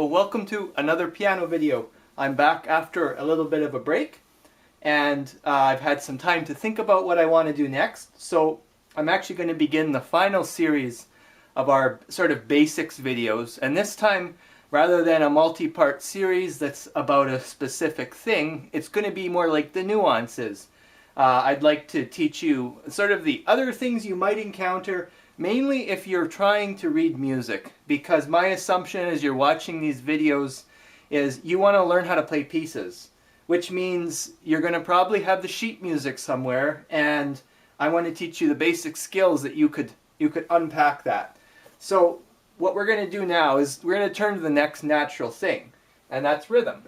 welcome to another piano video. I'm back after a little bit of a break, and I've had some time to think about what I want to do next. So I'm actually going to begin the final series of our sort of basics videos, and this time, rather than a multi-part series that's about a specific thing, it's going to be more like the nuances. I'd like to teach you sort of the other things you might encounter, mainly if you're trying to read music, because my assumption as you're watching these videos is you want to learn how to play pieces, which means you're going to probably have the sheet music somewhere, and I want to teach you the basic skills that you could unpack that. So what we're going to do now is we're going to turn to the next natural thing, and that's rhythm.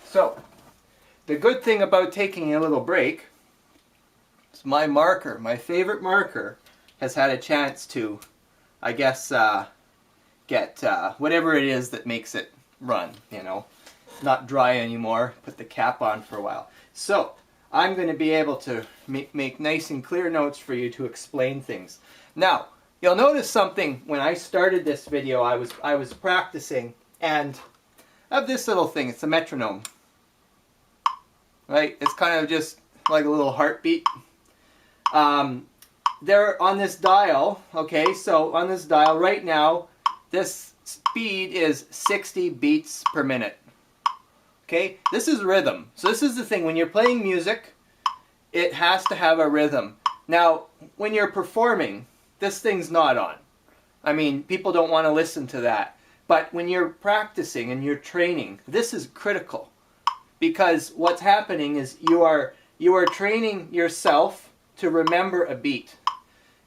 So the good thing about taking a little break is my marker, my favorite marker, has had a chance to, I guess, get whatever it is that makes it run, you know. Not dry anymore, put the cap on for a while. So I'm going to be able to make nice and clear notes for you to explain things. Now, you'll notice something when I started this video. I was practicing, and I have this little thing. It's a metronome, right? It's kind of just like a little heartbeat. There on this dial, okay, so on this dial right now, this speed is 60 beats per minute. Okay, this is rhythm. So this is the thing, when you're playing music, it has to have a rhythm. Now, when you're performing, this thing's not on. I mean, people don't want to listen to that. But when you're practicing and you're training, this is critical. Because what's happening is you are training yourself to remember a beat.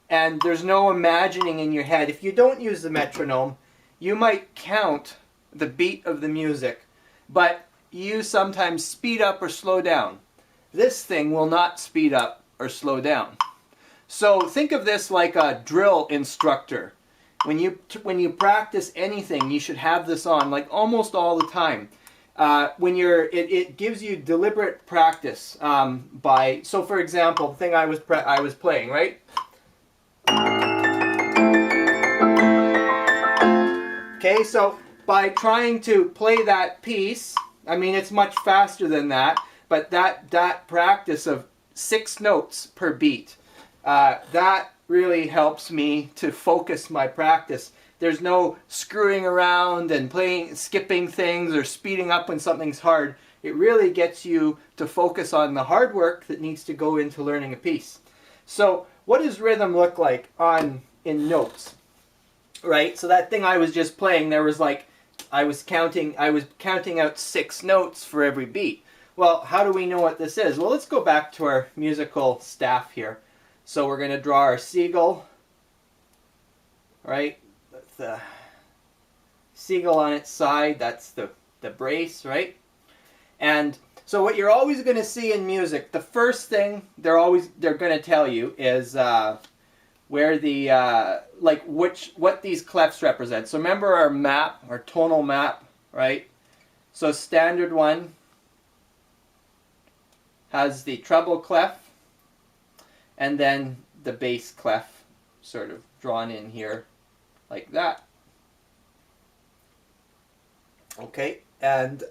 And there's no imagining in your head. If you don't use the metronome, you might count the beat of the music, but you sometimes speed up or slow down. This thing will not speed up or slow down. So think of this like a drill instructor. When you practice anything, you should have this on like almost all the time. It gives you deliberate practice so for example, the thing I was playing, right? Okay, so by trying to play that piece, I mean, it's much faster than that, but that practice of 6 notes per beat, that really helps me to focus my practice. There's no screwing around and skipping things or speeding up when something's hard. It really gets you to focus on the hard work that needs to go into learning a piece. So what does rhythm look like in notes? Right, so that thing I was just playing, there was like, I was counting out 6 notes for every beat. Well, how do we know what this is? Well, let's go back to our musical staff here. So we're going to draw our seagull, right? The seagull on its side, that's the brace, right? And so what you're always going to see in music, the first thing they're going to tell you is where the what these clefs represent. So remember our map, our tonal map, right? So standard one has the treble clef, and then the bass clef sort of drawn in here like that. Okay, and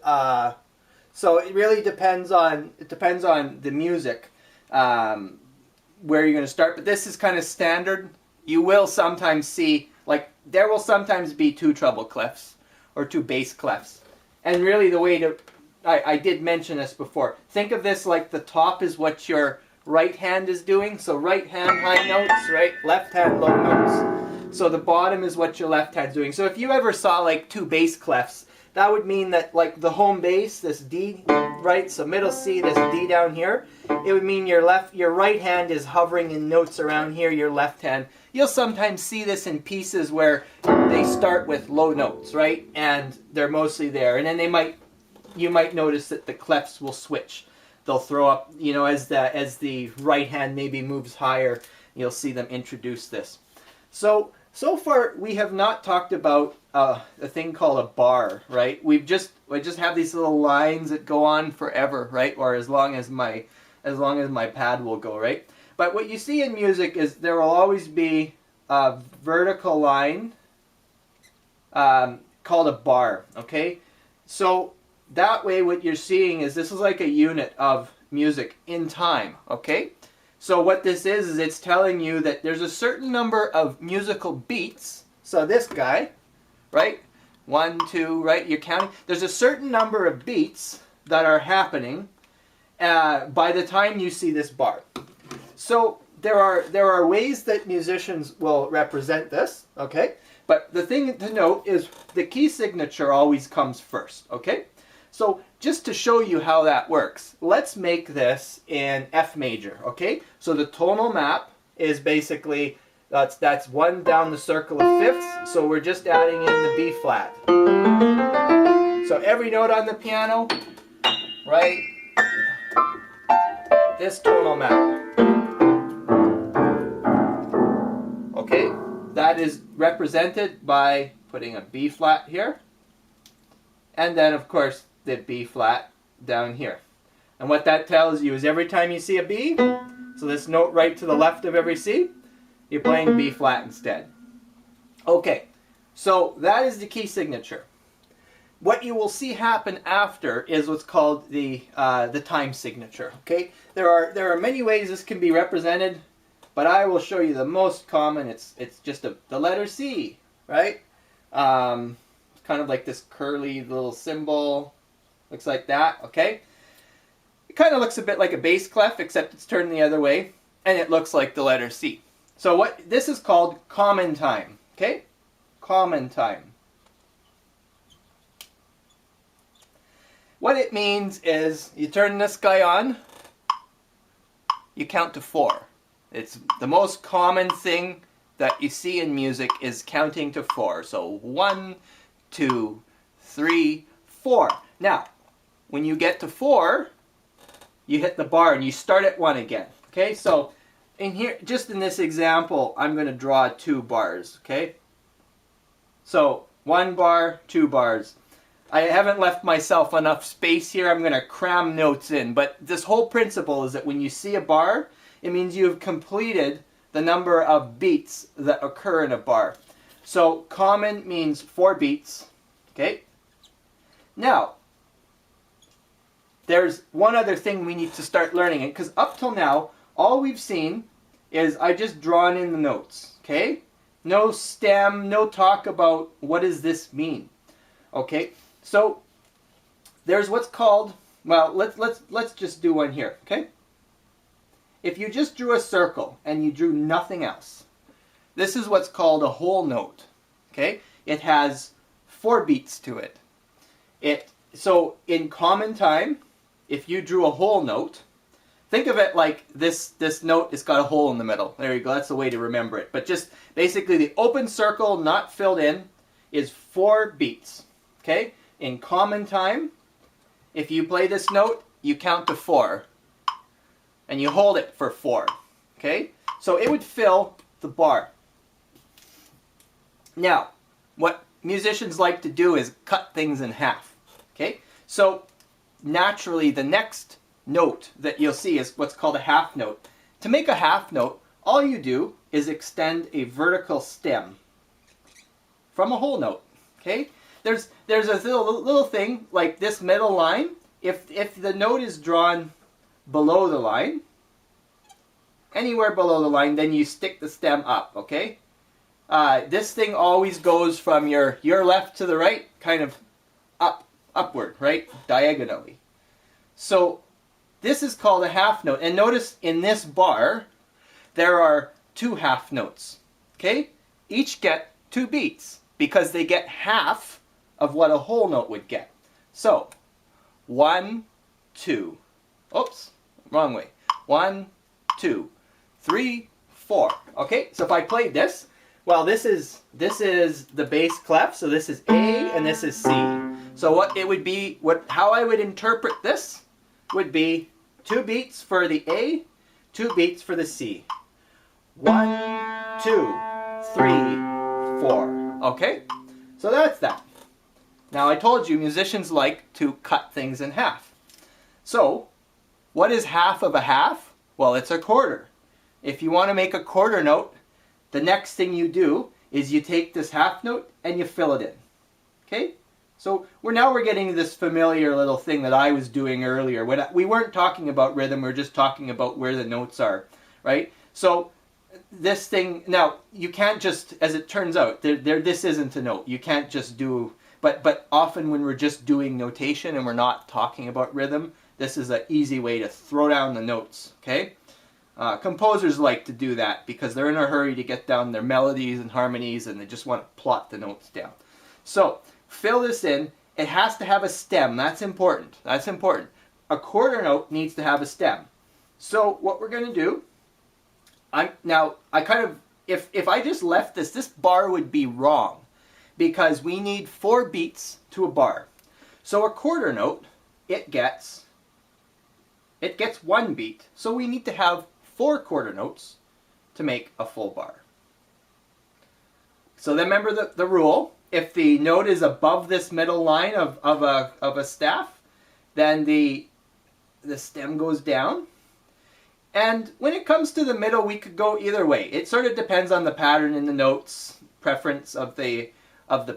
so it really depends on the music. Where you're going to start, but this is kind of standard. You will sometimes see, like, there will sometimes be 2 treble clefs or 2 bass clefs. And really the way to, I did mention this before, think of this like the top is what your right hand is doing. So right hand high notes, right? Left hand low notes. So the bottom is what your left hand's doing. So if you ever saw like 2 bass clefs, that would mean that like the home bass, this D, right, so middle C, this D down here, it would mean your right hand is hovering in notes around here, your left hand. You'll sometimes see this in pieces where they start with low notes, right, and they're mostly there. And then you might notice that the clefs will switch. They'll throw up, you know, as the right hand maybe moves higher, you'll see them introduce this. So far, we have not talked about a thing called a bar, right? We just have these little lines that go on forever, right? Or as long as my pad will go, right? But what you see in music is there will always be a vertical line called a bar, okay? So that way what you're seeing is this is like a unit of music in time, okay? So what this is it's telling you that there's a certain number of musical beats. So this guy, right? 1, 2, right? You're counting. There's a certain number of beats that are happening by the time you see this bar. So there are ways that musicians will represent this, okay? But the thing to note is the key signature always comes first, okay? So just to show you how that works, let's make this in F major, okay? So the tonal map is basically, that's 1 down the circle of fifths, so we're just adding in the B flat. So every note on the piano, right? This tonal map. Okay, that is represented by putting a B flat here. And then, of course, the B flat down here. And what that tells you is every time you see a B, so this note right to the left of every C, you're playing B flat instead. Okay, so that is the key signature. What you will see happen after is what's called the time signature. Okay, there are many ways this can be represented, but I will show you the most common. It's just the letter C, right? Kind of like this curly little symbol, looks like that. Okay, it kind of looks a bit like a bass clef, except it's turned the other way, and it looks like the letter C. So what this is called common time. Okay, common time. What it means is you turn this guy on, you count to 4. It's the most common thing that you see in music is counting to 4. So 1, 2, 3, 4. Now, when you get to 4, you hit the bar and you start at 1 again. Okay, so in here, just in this example, I'm going to draw 2 bars. Okay, so 1 bar, 2 bars. I haven't left myself enough space here. I'm going to cram notes in. But this whole principle is that when you see a bar, it means you have completed the number of beats that occur in a bar. So common means 4 beats. Okay? Now, there's one other thing we need to start learning. Because up till now, all we've seen is I just drawn in the notes. Okay? No stem, no talk about what does this mean. Okay? So there's what's called, well, let's just do one here, okay? If you just drew a circle and you drew nothing else, this is what's called a whole note, okay? It has 4 beats to it. So in common time, if you drew a whole note, think of it like this note has got a hole in the middle. There you go, that's the way to remember it. But just basically the open circle, not filled in, is 4 beats, okay? In common time, if you play this note, you count to 4. And you hold it for 4. Okay? So it would fill the bar. Now, what musicians like to do is cut things in half. Okay? So naturally, the next note that you'll see is what's called a half note. To make a half note, all you do is extend a vertical stem from a whole note. Okay? There's a little thing like this middle line. If the note is drawn below the line, anywhere below the line, then you stick the stem up, okay? This thing always goes from your left to the right, kind of upward, right? Diagonally. So this is called a half note. And notice in this bar, there are 2 half notes, okay? Each get 2 beats because they get half of what a whole note would get. So 1, 2. Oops, wrong way. 1, 2, 3, 4. Okay, so if I played this, well, this is the bass clef, so this is A and this is C. So what it would be, how I would interpret this would be 2 beats for the A, 2 beats for the C. 1, 2, 3, 4. Okay, so that's that. Now I told you musicians like to cut things in half. So what is half of a half? Well, it's a quarter. If you want to make a quarter note, the next thing you do is you take this half note and you fill it in. Okay? So we're getting to this familiar little thing that I was doing earlier. When we weren't talking about rhythm, we we're just talking about where the notes are, right? So this thing, now you can't just, as it turns out, this isn't a note. You can't just do, but often when we're just doing notation and we're not talking about rhythm, this is an easy way to throw down the notes, okay? Composers like to do that because they're in a hurry to get down their melodies and harmonies and they just want to plot the notes down. So fill this in. It has to have a stem. That's important. That's important. A quarter note needs to have a stem. So what we're going to do, if I just left this bar would be wrong because we need 4 beats to a bar. So a quarter note, it gets 1 beat. So we need to have 4 quarter notes to make a full bar. So then remember the rule. If the note is above this middle line of a staff, then the stem goes down. And when it comes to the middle, we could go either way. It sort of depends on the pattern in the notes, preference of the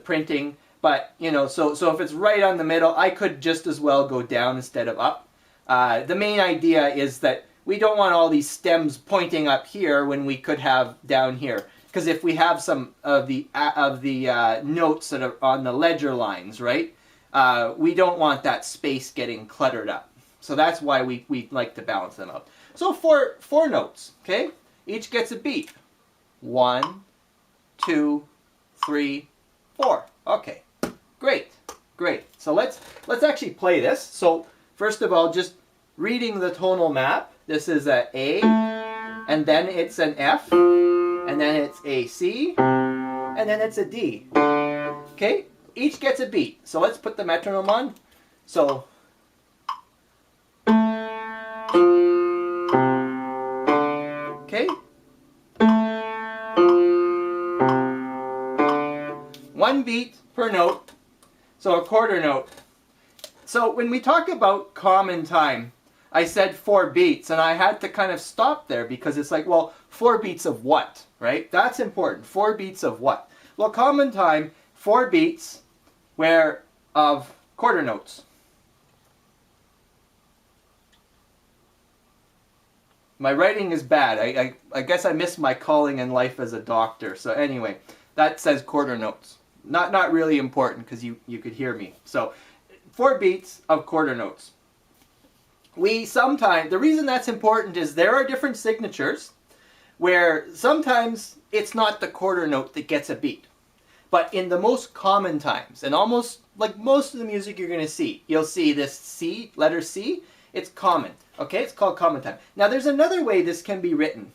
printing. But, you know, so if it's right on the middle, I could just as well go down instead of up. The main idea is that we don't want all these stems pointing up here when we could have down here. Because if we have some of the notes that are on the ledger lines, right, we don't want that space getting cluttered up. So that's why we like to balance them out. So four notes, okay? Each gets a beat. 1, 2, 3, 4. Okay, great, great. So let's actually play this. So first of all, just reading the tonal map. This is a A, and then it's an F, and then it's a C, and then it's a D. Okay, each gets a beat. So let's put the metronome on. So. Okay. 1 beat per note. So a quarter note. So when we talk about common time, I said 4 beats, and I had to kind of stop there because it's like, well, 4 beats of what, right? That's important. 4 beats of what? Well, common time, 4 beats of quarter notes. My writing is bad. I guess I missed my calling in life as a doctor. So anyway, that says quarter notes. Not really important because you could hear me. So 4 beats of quarter notes. The reason that's important is there are different signatures where sometimes it's not the quarter note that gets a beat. But in the most common times, and almost like most of the music you're going to see, you'll see this C, letter C, it's common. Okay, it's called common time. Now there's another way this can be written.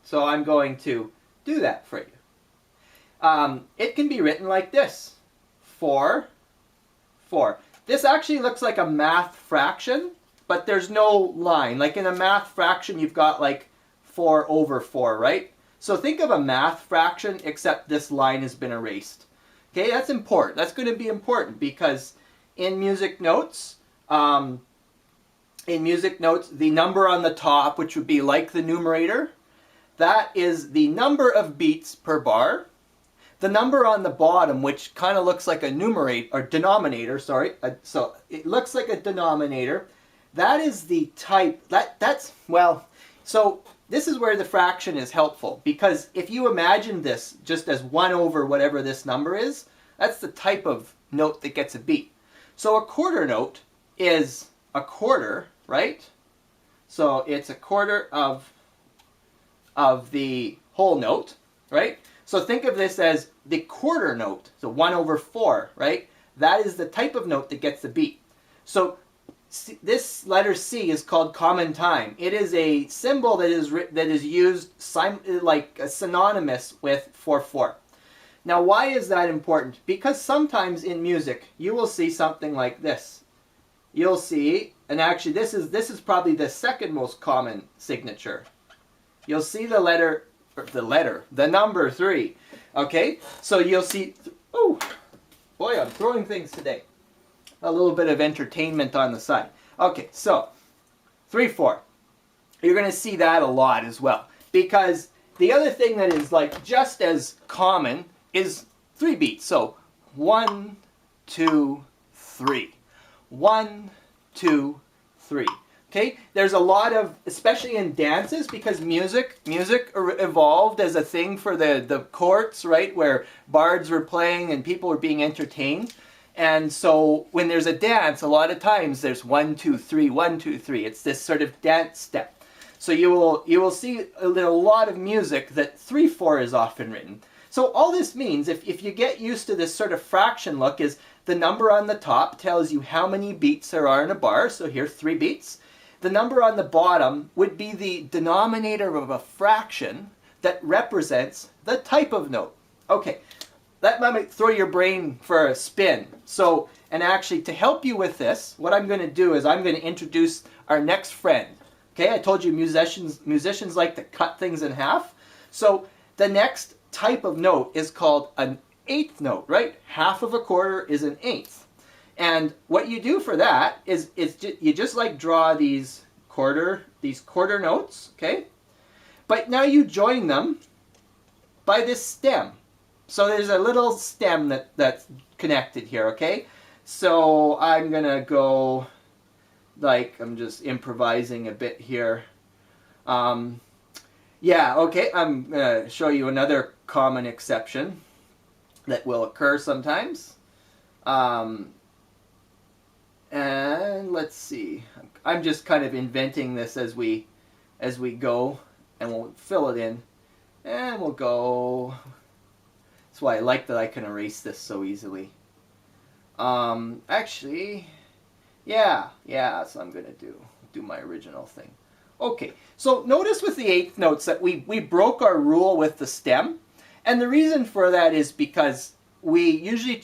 So I'm going to do that for you. It can be written like this. 4, 4. This actually looks like a math fraction, but there's no line. Like in a math fraction, you've got like 4 over 4, right? So think of a math fraction, except this line has been erased. Okay, that's important. That's going to be important because in music notes, the number on the top, which would be like the numerator, that is the number of beats per bar. The number on the bottom, which kind of looks like a denominator, sorry. So it looks like a denominator. That is the type, so this is where the fraction is helpful. Because if you imagine this just as 1 over whatever this number is, that's the type of note that gets a beat. So a quarter note is a quarter, right? So it's a quarter of the whole note, right? So think of this as the quarter note, so 1 over 4, right? That is the type of note that gets the beat. So this letter C is called common time. It is a symbol that is used like synonymous with 4/4. Now why is that important? Because sometimes in music you will see something like this. You'll see, and actually this is probably the second most common signature. You'll see the number 3. Okay, so you'll see. Oh, boy, I'm throwing things today. A little bit of entertainment on the side. Okay, so 3/4. You're going to see that a lot as well, because the other thing that is like just as common is 3 beats. So 1, 2, 3. 1, 2, 3. Okay, there's a lot of, especially in dances, because music evolved as a thing for the courts, right, where bards were playing and people were being entertained. And so when there's a dance, a lot of times there's 1, 2, 3, 1, 2, 3. It's this sort of dance step. So you will see a lot of music that 3, 4 is often written. So all this means, if you get used to this sort of fraction look, is the number on the top tells you how many beats there are in a bar. So here, 3 beats. The number on the bottom would be the denominator of a fraction that represents the type of note. Okay, that might throw your brain for a spin. So, and actually to help you with this, what I'm going to do is I'm going to introduce our next friend. Okay, I told you musicians like to cut things in half. So the next type of note is called an eighth note, right? Half of a quarter is an eighth. And what you do for that is you just like draw these quarter notes, okay? But now you join them by this stem. So there's a little stem that's connected here, okay? So I'm gonna go, like, I'm just improvising a bit here. Yeah, okay, I'm gonna show you another common exception that will occur sometimes. And let's see. I'm just kind of inventing this as we go, and we'll fill it in. And we'll go. That's why I like that I can erase this so easily. Actually, yeah, so I'm gonna do my original thing. Okay, so notice with the eighth notes that we broke our rule with the stem. And the reason for that is because we usually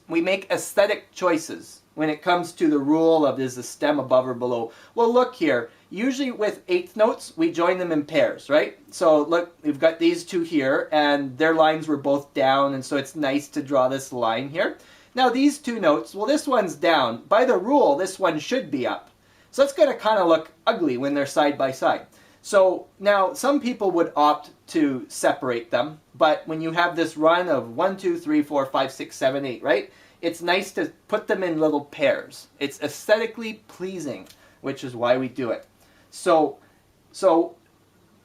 we make aesthetic choices when it comes to the rule of is the stem above or below. Well, look here. Usually with eighth notes, we join them in pairs, right? So look, we've got these two here, and their lines were both down, and so it's nice to draw this line here. Now these two notes, well, this one's down. By the rule, this one should be up. So it's going to kind of look ugly when they're side by side. So now some people would opt to separate them, but when you have this run of 1, 2, 3, 4, 5, 6, 7, 8, right? It's nice to put them in little pairs. It's aesthetically pleasing, which is why we do it. So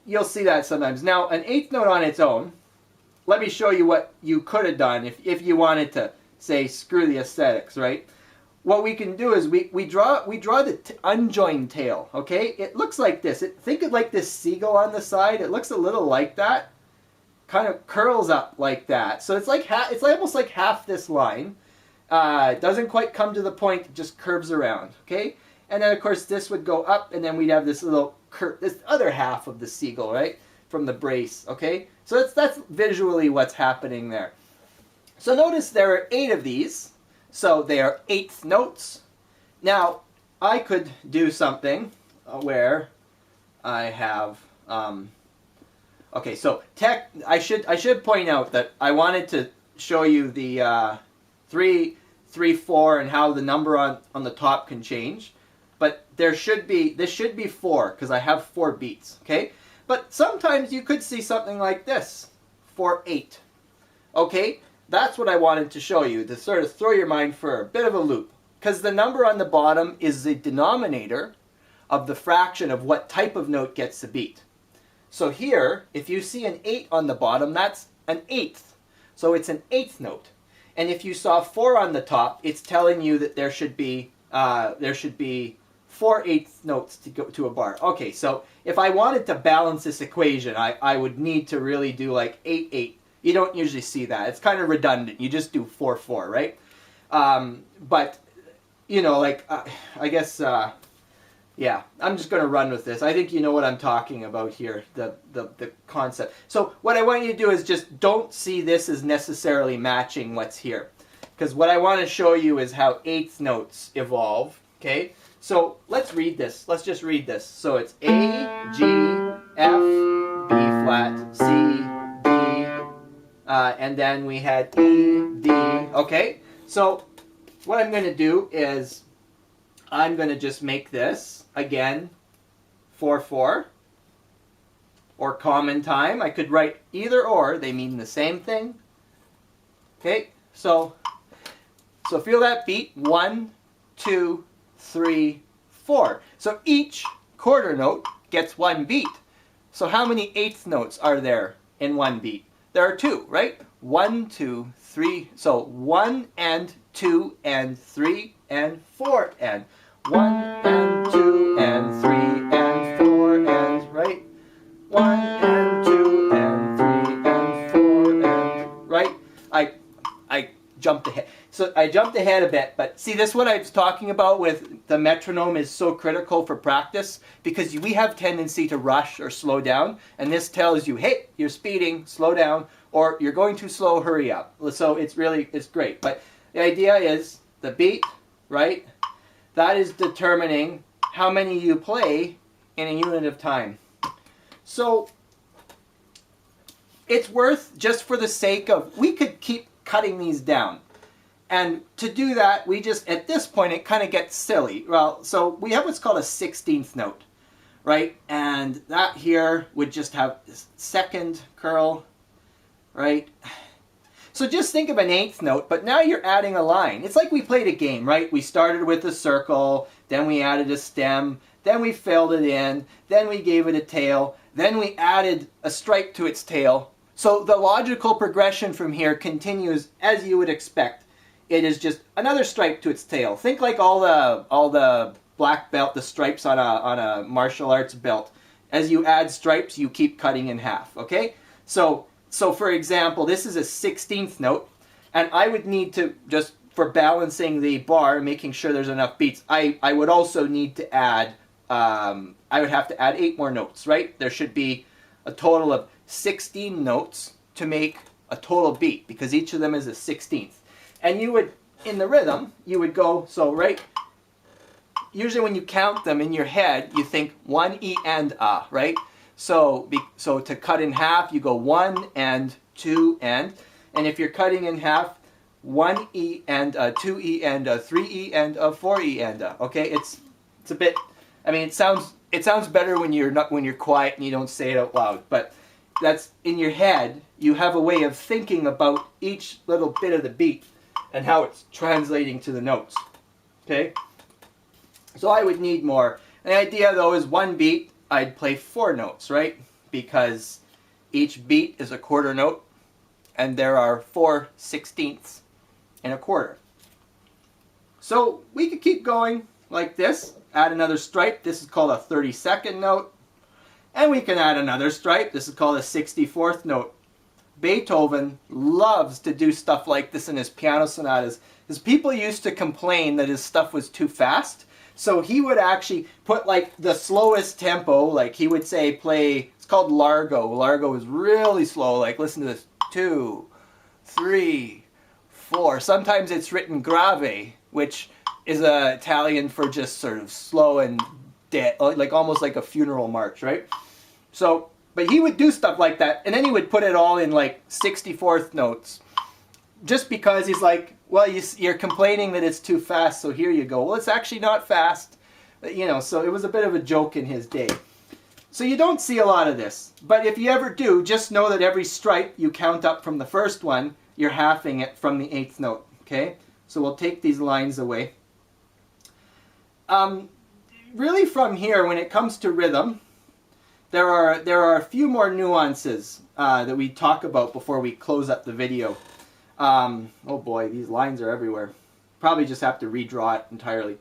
you'll see that sometimes. Now, an eighth note on its own, let me show you what you could have done if you wanted to say screw the aesthetics, right? What we can do is we draw the unjoined tail, okay? It looks like this. Think of like this seagull on the side. It looks a little like that. Kind of curls up like that. So it's like it's almost like half this line. It doesn't quite come to the point, it just curves around, okay? And then of course this would go up, and then we'd have this little this other half of the seagull, right? From the brace, okay? So that's visually what's happening there. So notice there are 8 of these, so they are eighth notes. Now, I could do something where I have, okay, so I should point out that I wanted to show you the 3, 3, 4, and how the number on the top can change. But this should be 4, because I have 4 beats, okay? But sometimes you could see something like this, 4, 8, okay? That's what I wanted to show you, to sort of throw your mind for a bit of a loop. Because the number on the bottom is the denominator of the fraction of what type of note gets the beat. So here, if you see an 8 on the bottom, that's an eighth. So it's an eighth note. And if you saw 4 on the top, it's telling you that there should be 4 eighth notes to go to a bar. Okay, so if I wanted to balance this equation, I would need to really do like 8, 8. You don't usually see that. It's kind of redundant. You just do 4, 4, right? But, you know, like, I guess, yeah, I'm just going to run with this. I think you know what I'm talking about here, the concept. So what I want you to do is just don't see this as necessarily matching what's here. Because what I want to show you is how eighth notes evolve, okay? So let's read this. Let's just read this. So it's A, G, F, B flat, C, D, and then we had E, D, okay? So what I'm going to do is I'm going to just make this, again, 4, 4, or common time. I could write either or. They mean the same thing. Okay, so So feel that beat. 1, 2, 3, 4. So each quarter note gets one beat. So how many eighth notes are there in one beat? There are 2, right? 1, 2, 3. So 1 and 2 and 3 and 4 and 1 and 2 and 3 and 4 and, right? 1 and 2 and 3 and 4 and, right? I jumped ahead. So I jumped ahead a bit, but see, this is what I was talking about with the metronome is so critical for practice, because we have tendency to rush or slow down, and this tells you, hey, you're speeding, slow down, or you're going too slow, hurry up. So it's great. But the idea is the beat, right? That is determining how many you play in a unit of time. So it's worth, just for the sake of, we could keep cutting these down. And to do that, we just, at this point, it kind of gets silly. Well, so we have what's called a 16th note, right? And that here would just have this second curl, right? So just think of an 8th note, but now you're adding a line. It's like we played a game, right? We started with a circle, then we added a stem, then we filled it in, then we gave it a tail, then we added a stripe to its tail. So the logical progression from here continues as you would expect. It is just another stripe to its tail. Think like all the black belt, the stripes on a martial arts belt. As you add stripes, you keep cutting in half, okay? So for example, this is a 16th note, and I would need to, just for balancing the bar, making sure there's enough beats, I would also need to add, I would have to add 8 more notes, right? There should be a total of 16 notes to make a total beat, because each of them is a 16th. And you would, in the rhythm, you would go, so right, usually when you count them in your head, you think 1 E and A, right? So to cut in half, you go 1 and 2 and if you're cutting in half, 1 E and 2 E and 3 E and 4 E and okay? It's a bit, I mean, it sounds better when you're quiet and you don't say it out loud, but that's in your head. You have a way of thinking about each little bit of the beat and how it's translating to the notes, okay? So I would need more. The idea, though, is one beat, I'd play 4 notes, right? Because each beat is a quarter note, and there are 4 16ths in a quarter. So we could keep going like this. Add another stripe. This is called a 32nd note. And we can add another stripe. This is called a 64th note. Beethoven loves to do stuff like this in his piano sonatas, because people used to complain that his stuff was too fast. So he would actually put like the slowest tempo, like he would say play, it's called Largo. Largo is really slow, like listen to this, 2, 3, 4. Sometimes it's written grave, which is Italian for just sort of slow and dead, like almost like a funeral march, right? So, but he would do stuff like that, and then he would put it all in like 64th notes, just because he's like, well, you're complaining that it's too fast, so here you go. Well, it's actually not fast, you know, so it was a bit of a joke in his day. So you don't see a lot of this, but if you ever do, just know that every stripe you count up from the first one, you're halving it from the 8th note, okay? So we'll take these lines away. Really from here, when it comes to rhythm, there are a few more nuances that we talk about before we close up the video. Oh boy, these lines are everywhere. Probably just have to redraw it entirely.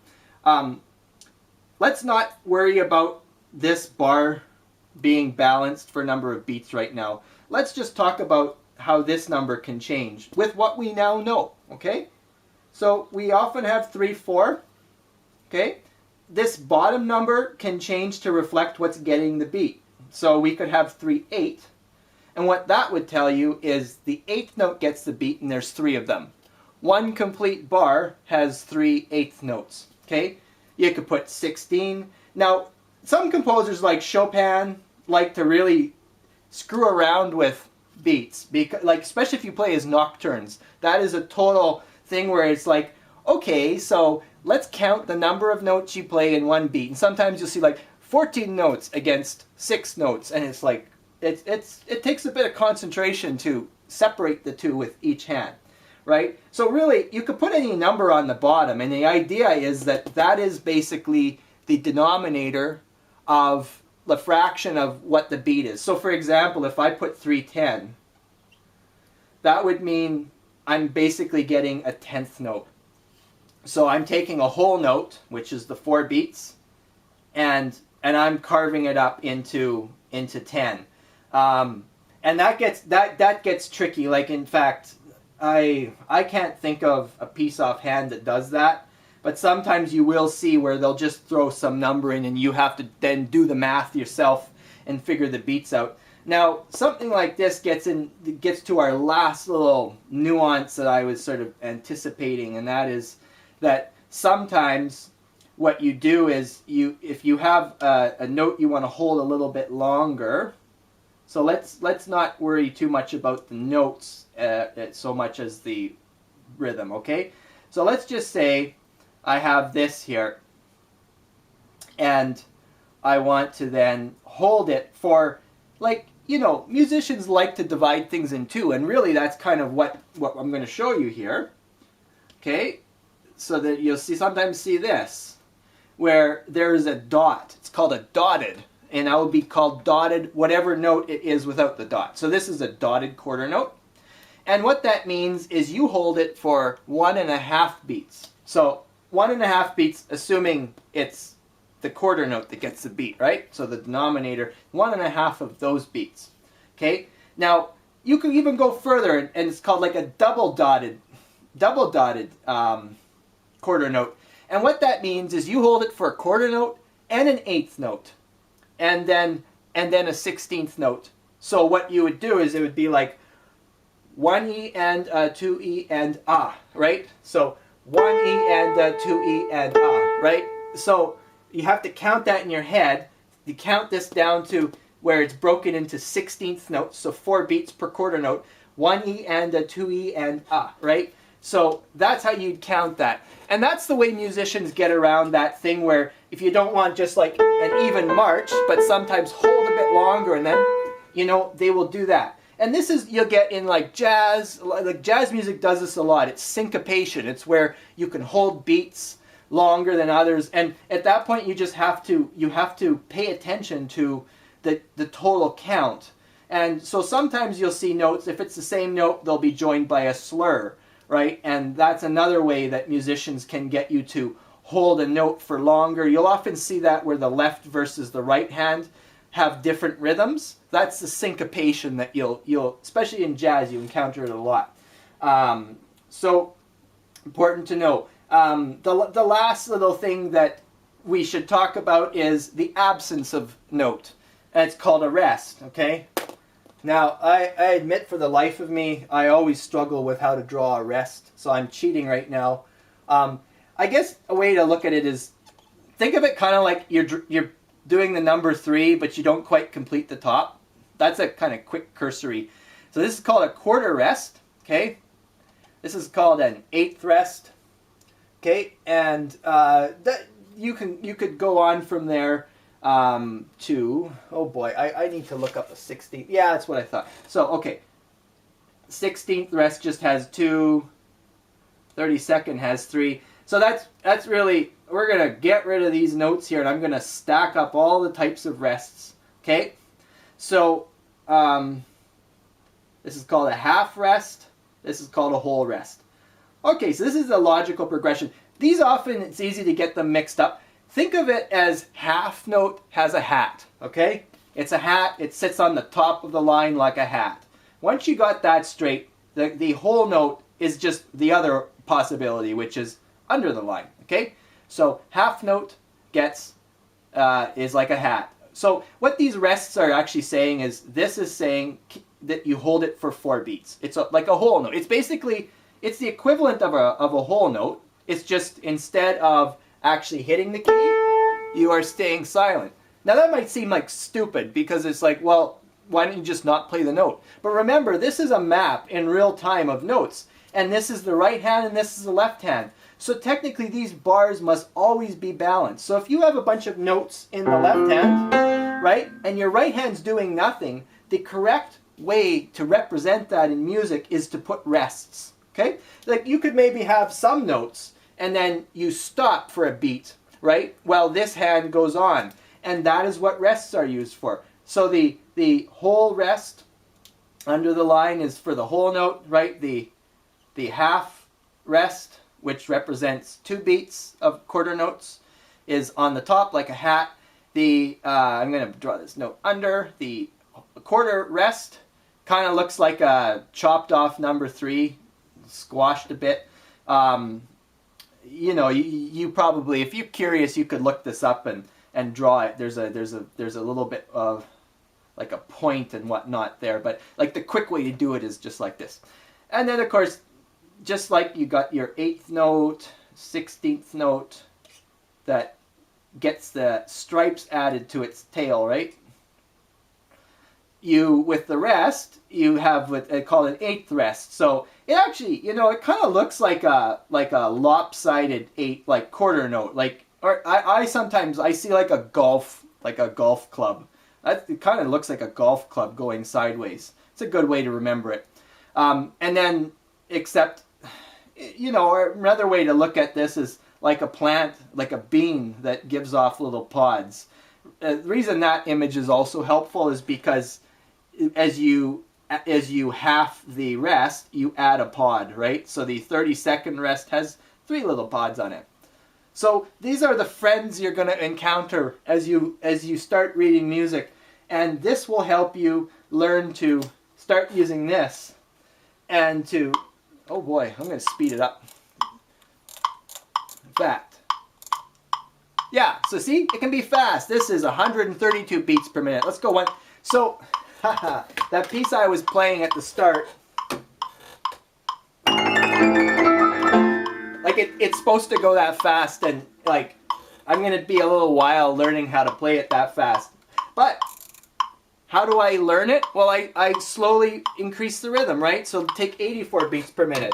Let's not worry about this bar being balanced for number of beats right now. Let's just talk about how this number can change with what we now know, okay? So we often have 3, 4, okay? This bottom number can change to reflect what's getting the beat. So we could have 3, 8. And what that would tell you is the 8th note gets the beat, and there's 3 of them. One complete bar has 3 8th notes, okay? You could put 16. Now, some composers like Chopin like to really screw around with beats, because, like, especially if you play his nocturnes. That is a total thing where it's like, okay, so let's count the number of notes you play in one beat. And sometimes you'll see like 14 notes against 6 notes, and it's like, it takes a bit of concentration to separate the two with each hand, right? So really, you could put any number on the bottom, and the idea is that that is basically the denominator of the fraction of what the beat is. So for example, if I put 310, that would mean I'm basically getting a 10th note. So I'm taking a whole note, which is the 4 beats, and I'm carving it up into 10. And that gets tricky. Like, in fact, I can't think of a piece offhand that does that, but sometimes you will see where they'll just throw some number in and you have to then do the math yourself and figure the beats out. Now, something like this gets to our last little nuance that I was sort of anticipating, and that is that sometimes what you do is if you have a note you want to hold a little bit longer. So let's not worry too much about the notes so much as the rhythm, okay? So let's just say I have this here, and I want to then hold it for, like, you know, musicians like to divide things in two, and really that's kind of what I'm going to show you here, okay? So that you'll sometimes see this, where there's a dot. It's called a dotted, and that would be called dotted whatever note it is without the dot. So this is a dotted quarter note. And what that means is you hold it for 1.5 beats. So 1.5 beats, assuming it's the quarter note that gets the beat, right? So the denominator, 1.5 of those beats. Okay? Now, you can even go further, and it's called like a double dotted quarter note. And what that means is you hold it for a quarter note and an 8th note, and then a 16th note. So what you would do is it would be like 1E and 2E and ah, right? So 1E and 2E and ah, right? So you have to count that in your head. You count this down to where it's broken into 16th notes, so 4 beats per quarter note, 1E and 2E and ah, right? So that's how you'd count that. And that's the way musicians get around that thing where if you don't want just like an even march, but sometimes hold a bit longer, and then, you know, they will do that. And this is, you'll get in like jazz music does this a lot. It's syncopation. It's where you can hold beats longer than others. And at that point you just have to pay attention to the total count. And so sometimes you'll see notes, if it's the same note, they'll be joined by a slur, right? And that's another way that musicians can get you to hold a note for longer. You'll often see that where the left versus the right hand have different rhythms. That's the syncopation that you'll especially in jazz, you encounter it a lot. So important to know. The last little thing that we should talk about is the absence of note, and it's called a rest, okay? Now, I admit for the life of me, I always struggle with how to draw a rest, so I'm cheating right now. I guess a way to look at it is, think of it kind of like you're doing the number 3, but you don't quite complete the top. That's a kind of quick cursory. So this is called a quarter rest, okay? This is called an 8th rest, okay? And that you could go on from there to, oh boy, I need to look up a 16th. Yeah, that's what I thought. So, okay, 16th rest just has 2, 32nd has 3. So that's really, we're going to get rid of these notes here, and I'm going to stack up all the types of rests, okay? So, this is called a half rest. This is called a whole rest. Okay, so this is a logical progression. These often, it's easy to get them mixed up. Think of it as half note has a hat, okay? It's a hat, it sits on the top of the line like a hat. Once you got that straight, the whole note is just the other possibility, which is under the line, okay? So half note gets, is like a hat. So what these rests are actually saying is, this is saying that you hold it for 4 beats. It's like a whole note. It's basically, it's the equivalent of a whole note. It's just instead of actually hitting the key, you are staying silent. Now that might seem like stupid because it's like, well, why don't you just not play the note? But remember, this is a map in real time of notes. And this is the right hand and this is the left hand. So technically these bars must always be balanced. So if you have a bunch of notes in the left hand, right, and your right hand's doing nothing, the correct way to represent that in music is to put rests. Okay? Like you could maybe have some notes and then you stop for a beat, right? While this hand goes on. And that is what rests are used for. So the whole rest under the line is for the whole note, right? The half rest, which represents 2 beats of quarter notes, is on the top like a hat. I'm going to draw this note under. The quarter rest kind of looks like a chopped off number 3, squashed a bit. You know, you probably, if you're curious, you could look this up and draw it. There's a little bit of like a point and whatnot there, but like the quick way to do it is just like this. And then of course, just like you got your 8th note, 16th note that gets the stripes added to its tail, right? With the rest, you have what they call an 8th rest. So it actually, you know, it kind of looks like a lopsided 8, like quarter note. Like, or I sometimes see like a golf club. It kind of looks like a golf club going sideways. It's a good way to remember it. And then, except, you know, or another way to look at this is like a plant, like a bean that gives off little pods. The reason that image is also helpful is because as you half the rest, you add a pod, right? So the 30-second rest has 3 little pods on it. So these are the friends you're going to encounter as you start reading music, and this will help you learn to start using this and to, oh boy, I'm going to speed it up. That. Yeah, so see, it can be fast. This is 132 beats per minute. Let's go one. So, that piece I was playing at the start, like it's supposed to go that fast, and like I'm going to be a little while learning how to play it that fast. But how do I learn it? Well, I slowly increase the rhythm, right? So take 84 beats per minute.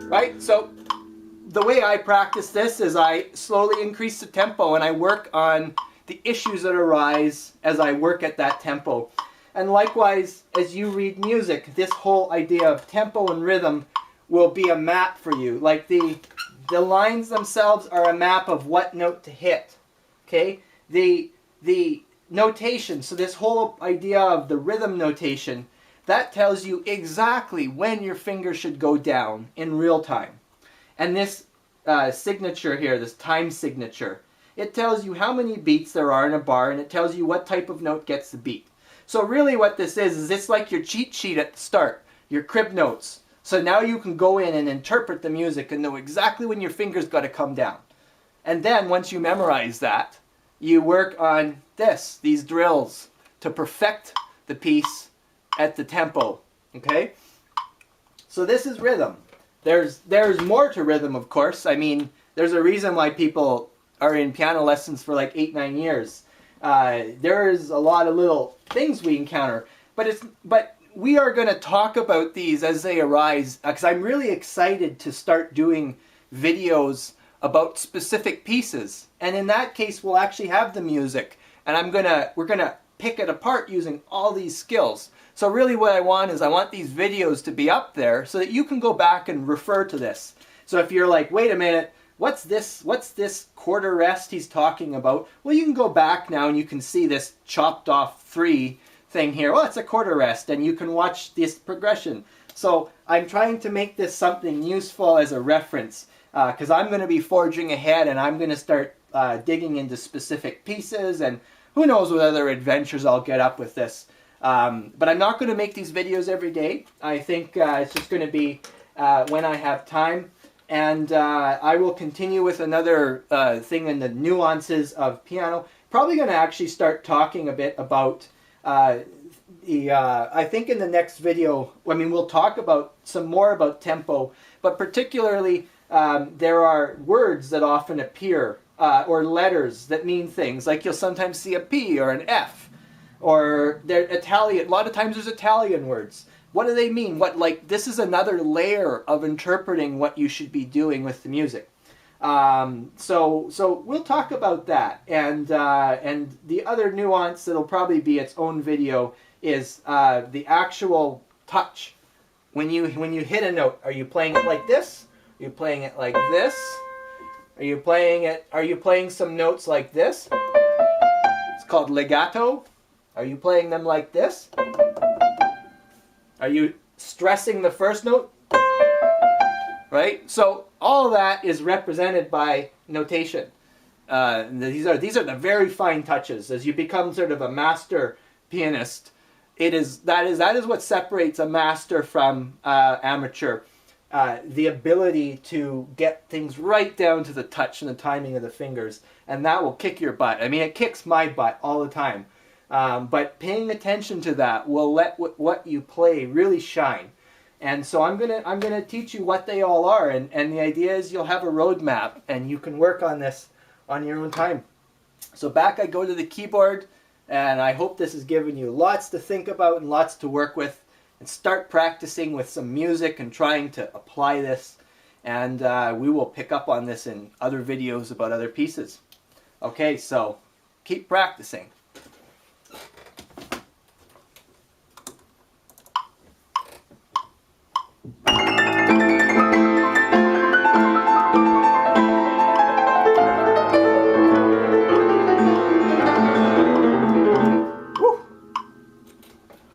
Right? So the way I practice this is I slowly increase the tempo and I work on the issues that arise as I work at that tempo. And likewise, as you read music, this whole idea of tempo and rhythm will be a map for you. Like the lines themselves are a map of what note to hit. Okay? The notation, so this whole idea of the rhythm notation, that tells you exactly when your finger should go down in real time. And this signature here, this time signature, it tells you how many beats there are in a bar, and it tells you what type of note gets the beat. So really what this is it's like your cheat sheet at the start, your crib notes. So now you can go in and interpret the music and know exactly when your finger's got to come down. And then once you memorize that, you work on these drills to perfect the piece at the tempo, okay? So this is rhythm. There's more to rhythm, of course. I mean, there's a reason why people are in piano lessons for like 8-9 years. There's a lot of little things we encounter, but we are going to talk about these as they arise, because I'm really excited to start doing videos about specific pieces. And in that case, we'll actually have the music, and we're gonna pick it apart using all these skills. So really what I want these videos to be up there so that you can go back and refer to this. So if you're like, wait a minute, what's this quarter rest he's talking about? Well, you can go back now and you can see this chopped off 3 thing here. Well, it's a quarter rest, and you can watch this progression. So I'm trying to make this something useful as a reference, because I'm going to be forging ahead and I'm going to start digging into specific pieces, and who knows what other adventures I'll get up with this. But I'm not going to make these videos every day. I think it's just going to be when I have time. And I will continue with another thing in the nuances of piano. Probably going to actually start talking a bit about I think in the next video, I mean, we'll talk about some more about tempo, but particularly there are words that often appear or letters that mean things. Like you'll sometimes see a P or an F. Or they're Italian. A lot of times there's Italian words. What do they mean? This is another layer of interpreting what you should be doing with the music. So we'll talk about that, and the other nuance that'll probably be its own video is the actual touch. When you hit a note, are you playing it like this? Are you playing it like this? Are you playing some notes like this? It's called legato. Are you playing them like this? Are you stressing the first note? Right? So all of that is represented by notation. These are the very fine touches. As you become sort of a master pianist, that is what separates a master from amateur. The ability to get things right down to the touch and the timing of the fingers, and that will kick your butt. I mean, it kicks my butt all the time. But paying attention to that will let what you play really shine. And so I'm gonna teach you what they all are, and the idea is you'll have a roadmap and you can work on this on your own time. So back I go to the keyboard, and I hope this has given you lots to think about and lots to work with, and start practicing with some music and trying to apply this, and we will pick up on this in other videos about other pieces. Okay, so keep practicing.